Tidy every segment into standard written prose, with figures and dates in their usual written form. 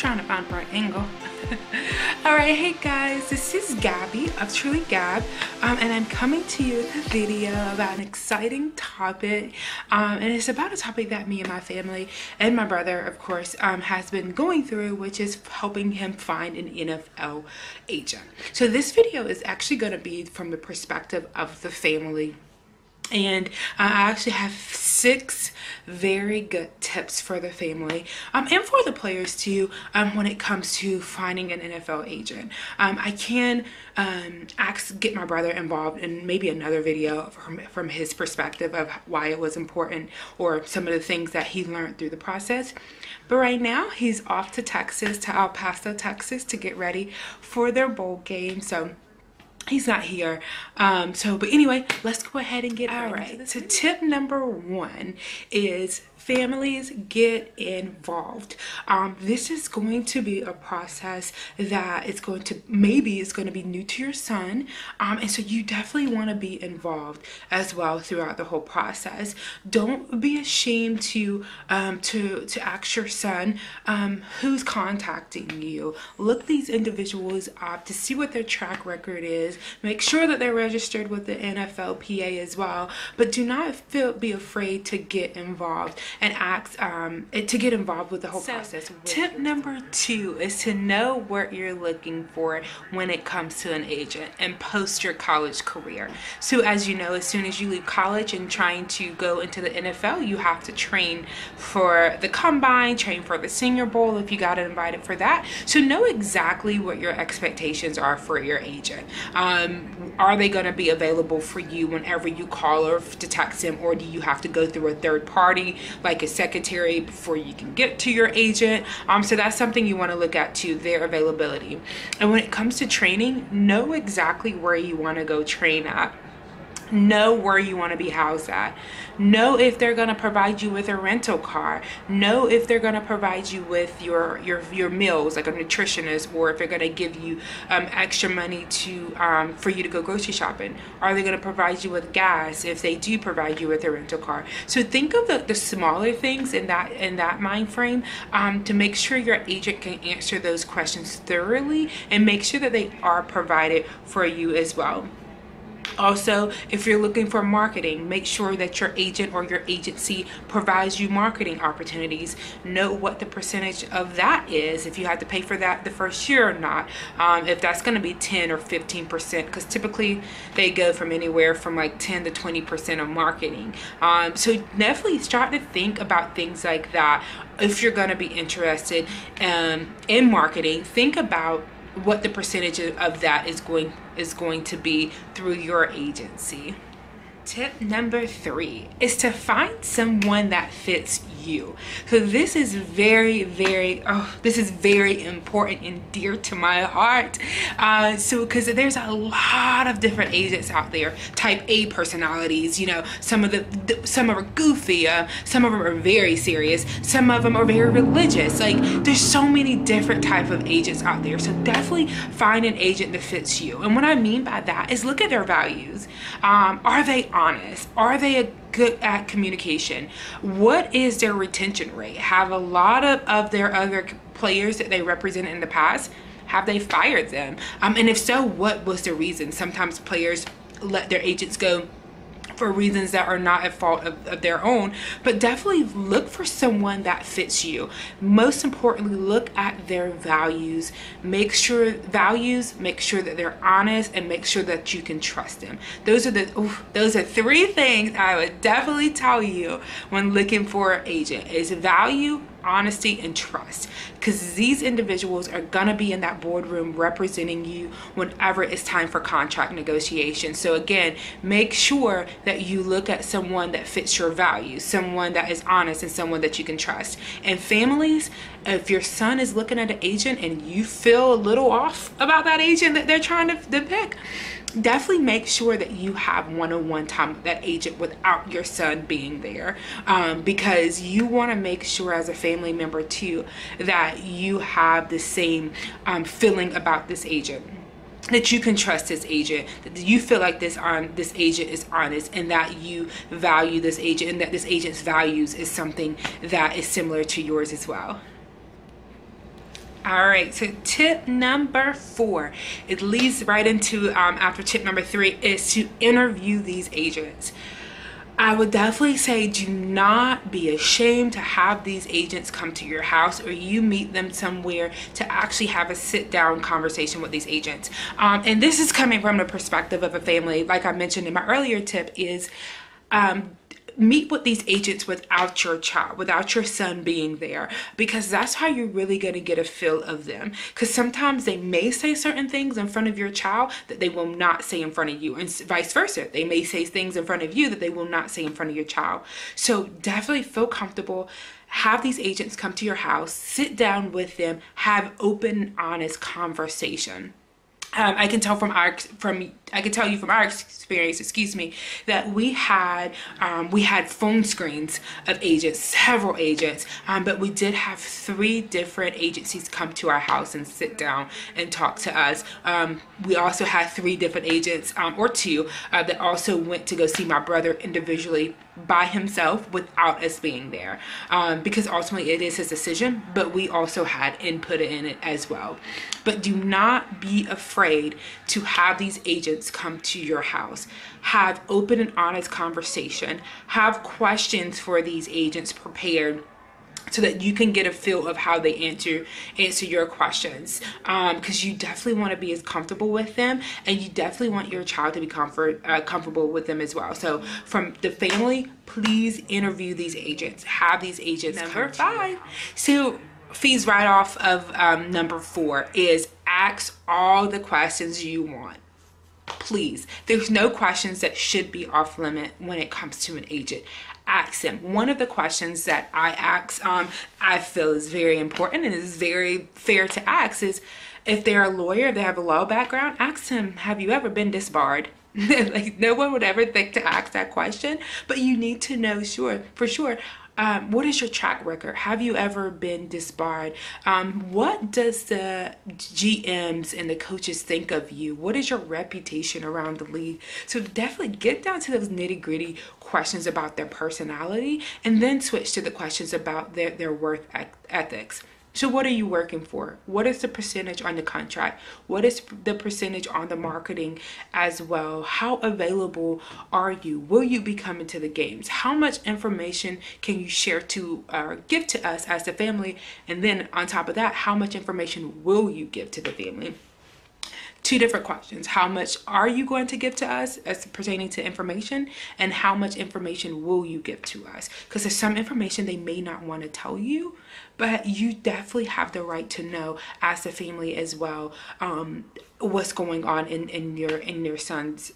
trying to find the right angle. All right, hey guys, this is Gabby of Truly Gab, and I'm coming to you with a video about an exciting topic, and it's about a topic that me and my family and my brother, of course, has been going through, which is helping him find an NFL agent. So this video is actually going to be from the perspective of the family. And I actually have 6 very good tips for the family and for the players too when it comes to finding an NFL agent. I can get my brother involved in maybe another video from his perspective of why it was important or some of the things that he learned through the process. But right now he's off to Texas, to El Paso, Texas, to get ready for their bowl game. So he's not here. But anyway, let's go ahead and get right into this. So tip number 1 is families get involved. This is going to be a process that is going to be new to your son, and so you definitely want to be involved as well throughout the whole process. Don't be ashamed to ask your son who's contacting you. Look these individuals up to see what their track record is. Make sure that they're registered with the NFLPA as well, but do not be afraid to get involved and ask to get involved with the whole process. Tip number 2 is to know what you're looking for when it comes to an agent and post your college career. So as you know, as soon as you leave college and trying to go into the NFL, you have to train for the combine, train for the Senior Bowl if you got invited for that. So know exactly what your expectations are for your agent. Are they going to be available for you whenever you call or to text them, or do you have to go through a third party like a secretary before you can get to your agent? So that's something you want to look at too, their availability. And when it comes to training, know exactly where you want to go train at. Know where you want to be housed at. Know if they're going to provide you with a rental car. Know if they're going to provide you with your meals, like a nutritionist, or if they're going to give you extra money to for you to go grocery shopping. Are they going to provide you with gas if they do provide you with a rental car? So think of the smaller things in that mind frame to make sure your agent can answer those questions thoroughly and make sure that they are provided for you as well. Also, if you're looking for marketing, make sure that your agent or your agency provides you marketing opportunities. Know what the percentage of that is, if you have to pay for that the first year or not, if that's going to be 10 or 15%, because typically they go from anywhere from like 10 to 20% of marketing. So definitely start to think about things like that. If you're going to be interested in marketing, think about what the percentage of that is going to be through your agency. Tip number 3 is to find someone that fits you. So this is very important and dear to my heart. Because there's a lot of different agents out there, type A personalities. You know, some are goofy, some of them are very serious, some of them are very religious. Like, there's so many different type of agents out there. So definitely find an agent that fits you. And what I mean by that is look at their values. Are they honest? Are they good at communication? What is their retention rate? Have a lot of their other players that they represent in the past, have they fired them? And if so, what was the reason? Sometimes players let their agents go for reasons that are not at fault of their own, but definitely look for someone that fits you. Most importantly, look at their values. Make sure that they're honest, and make sure that you can trust them. Those are 3 things I would definitely tell you when looking for an agent: is value, honesty, and trust, because these individuals are gonna be in that boardroom representing you whenever it's time for contract negotiation. So again, make sure that you look at someone that fits your values, someone that is honest, and someone that you can trust. And families, if your son is looking at an agent and you feel a little off about that agent that they're trying to pick, definitely make sure that you have one-on-one time with that agent without your son being there, because you want to make sure as a family member too that you have the same feeling about this agent, that you can trust this agent, that you feel like this agent is honest, and that you value this agent, and that this agent's values is something that is similar to yours as well. All right, so tip number 4, it leads right into after tip number 3, is to interview these agents. I would definitely say do not be ashamed to have these agents come to your house, or you meet them somewhere, to actually have a sit down conversation with these agents. And this is coming from the perspective of a family. Like I mentioned in my earlier tip, is meet with these agents without your child, without your son being there, because that's how you're really going to get a feel of them. Because sometimes they may say certain things in front of your child that they will not say in front of you, and vice versa. They may say things in front of you that they will not say in front of your child. So definitely feel comfortable. Have these agents come to your house, sit down with them, have open, honest conversation. I can tell you from our experience, excuse me, that we had phone screens of agents, several agents, but we did have 3 different agencies come to our house and sit down and talk to us. We also had 3 different agents, or 2, that also went to go see my brother individually by himself without us being there, because ultimately it is his decision, but we also had input in it as well. But do not be afraid to have these agents come to your house. Have open and honest conversation. Have questions for these agents prepared, so that you can get a feel of how they answer your questions, because you definitely want to be as comfortable with them, and you definitely want your child to be comfortable with them as well. So from the family, please interview these agents. Have these agents. Number 5. So feeds right off of number 4 is ask all the questions you want. Please, there's no questions that should be off limit when it comes to an agent. Ask them. One of the questions that I ask, I feel is very important and is very fair to ask, is if they're a lawyer, if they have a law background, ask them, have you ever been disbarred? Like, no one would ever think to ask that question, but you need to know for sure. What is your track record? Have you ever been disbarred? What does the GMs and the coaches think of you? What is your reputation around the league? So definitely get down to those nitty-gritty questions about their personality, and then switch to the questions about their work ethics. So what are you working for? What is the percentage on the contract? What is the percentage on the marketing as well? How available are you? Will you be coming to the games? How much information can you share to give to us as a family? And then on top of that, how much information will you give to the family? 2 different questions. How much are you going to give to us as pertaining to information, and how much information will you give to us? Because there's some information they may not want to tell you, but you definitely have the right to know as a family as well, what's going on in your son's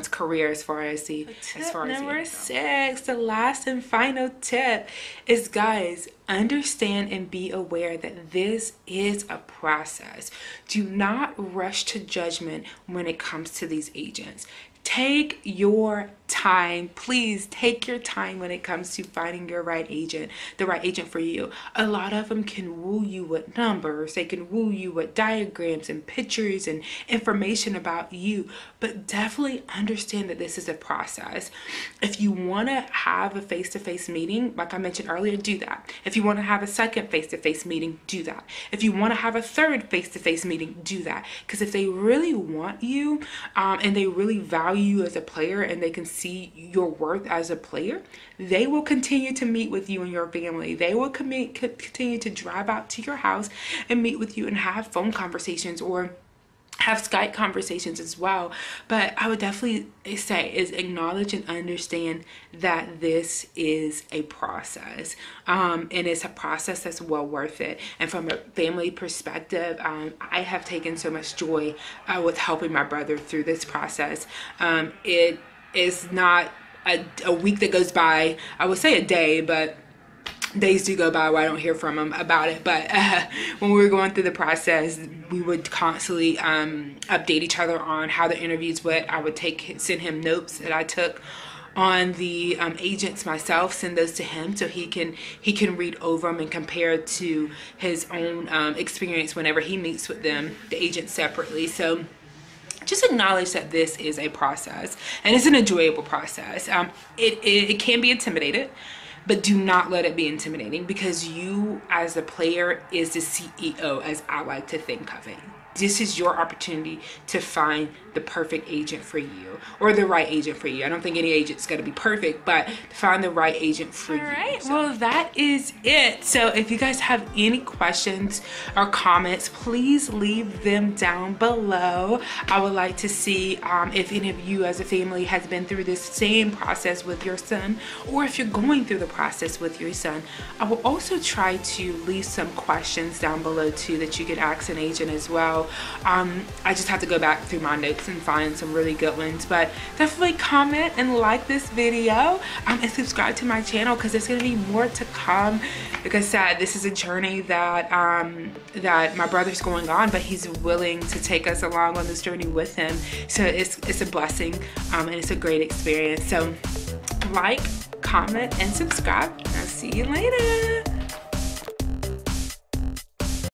career as far as number 6, the last and final tip is, guys, understand and be aware that this is a process. Do not rush to judgment when it comes to these agents. Take your time. Please take your time when it comes to finding your right agent, the right agent for you. A lot of them can woo you with numbers. They can woo you with diagrams and pictures and information about you, but definitely understand that this is a process. If you want to have a face-to-face meeting, like I mentioned earlier, do that. If you want to have a second face-to-face meeting, do that. If you want to have a third face-to-face meeting, do that. Because if they really want you, and they really value you as a player, and they can see your worth as a player, they will continue to meet with you and your family. They will continue to drive out to your house and meet with you and have phone conversations or have Skype conversations as well. But I would definitely say is acknowledge and understand that this is a process, and it's a process that's well worth it. And from a family perspective, I have taken so much joy with helping my brother through this process. It is not a week that goes by, I would say a day, but days do go by where I don't hear from him about it. But when we were going through the process, we would constantly update each other on how the interviews went. I would send him notes that I took on the agents myself, send those to him so he can read over them and compare it to his own experience whenever he meets with them, the agents separately. So just acknowledge that this is a process, and it's an enjoyable process. It can be intimidated, but do not let it be intimidating, because you as a player is the CEO, as I like to think of it. This is your opportunity to find the perfect agent for you, or the right agent for you. I don't think any agent's going to be perfect, but to find the right agent for you. All right, well, that is it. So if you guys have any questions or comments, please leave them down below. I would like to see if any of you as a family has been through this same process with your son, or if you're going through the process with your son. I will also try to leave some questions down below too that you can ask an agent as well. I just have to go back through my notes and find some really good ones, but definitely comment and like this video, and subscribe to my channel, because there's going to be more to come. Like I said, this is a journey that that my brother's going on, but he's willing to take us along on this journey with him. So it's a blessing, and it's a great experience. So like, comment, and subscribe, and I'll see you later.